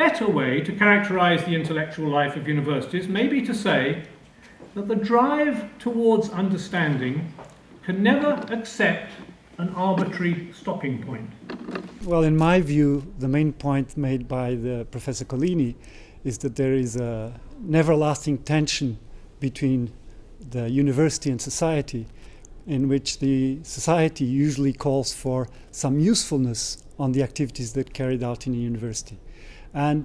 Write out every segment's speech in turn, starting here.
better way to characterize the intellectual life of universities may be to say that the drive towards understanding can never accept an arbitrary stopping point. Well, in my view, the main point made by the Professor Collini is that there is an everlasting tension between the university and society, in which the society usually calls for some usefulness on the activities that are carried out in a university. And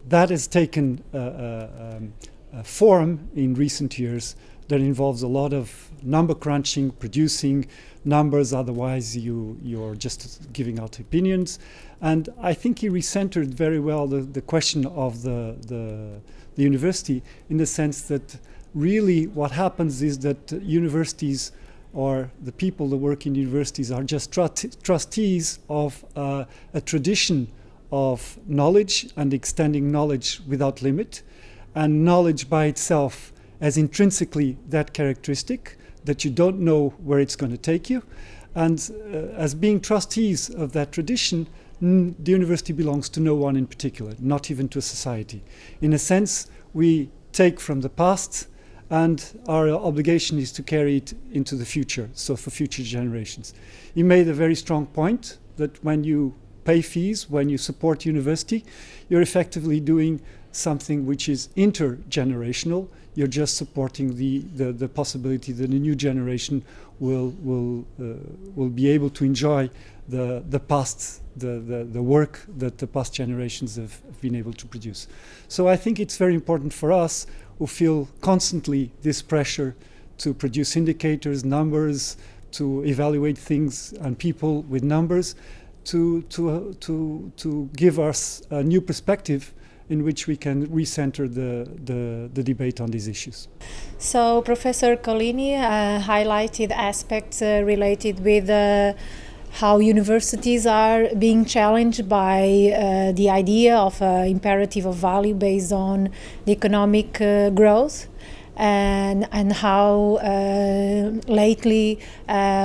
that has taken a form in recent years that involves a lot of number crunching, producing numbers, otherwise you're just giving out opinions. And I think he recentered very well the question of the university, in the sense that really what happens is that universities, or the people that work in universities, are just trustees of a tradition of knowledge and extending knowledge without limit. And knowledge by itself has intrinsically that characteristic that you don't know where it's going to take you. And as being trustees of that tradition, the university belongs to no one in particular, not even to a society. In a sense, we take from the past, and our obligation is to carry it into the future, so for future generations. He made a very strong point that when you pay fees, when you support university, you're effectively doing something which is intergenerational. You're just supporting the possibility that a new generation will be able to enjoy the past, the work that the past generations have been able to produce. So I think it's very important for us, who feel constantly this pressure to produce indicators, numbers, to evaluate things and people with numbers, to give us a new perspective in which we can recenter the debate on these issues. So Professor Collini highlighted aspects related with how universities are being challenged by the idea of imperative of value based on the economic growth, and how lately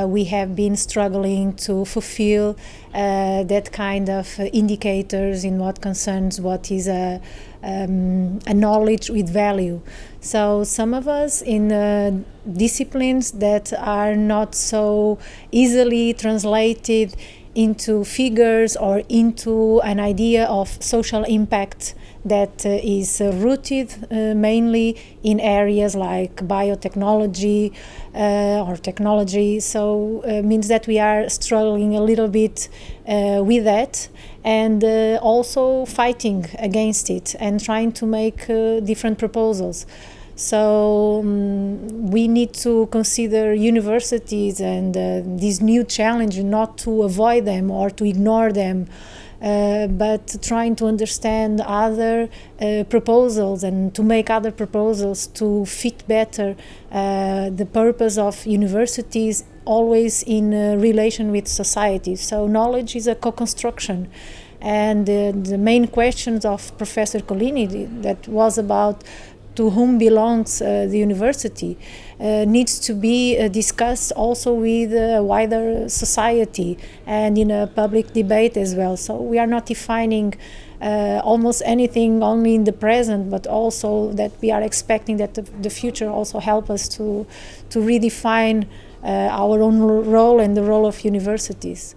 we have been struggling to fulfill that kind of indicators in what concerns what is a knowledge with value. So some of us in disciplines that are not so easily translated into figures or into an idea of social impact that is rooted mainly in areas like biotechnology or technology. So means that we are struggling a little bit with that, and also fighting against it and trying to make different proposals. So we need to consider universities and this new challenge, not to avoid them or to ignore them, but trying to understand other proposals and to make other proposals to fit better the purpose of universities, always in relation with society. So knowledge is a co-construction. And the main questions of Professor Collini, that was about to whom belongs the university, needs to be discussed also with wider society and in a public debate as well. So we are not defining almost anything only in the present, but also that we are expecting that the future also help us to redefine our own role and the role of universities.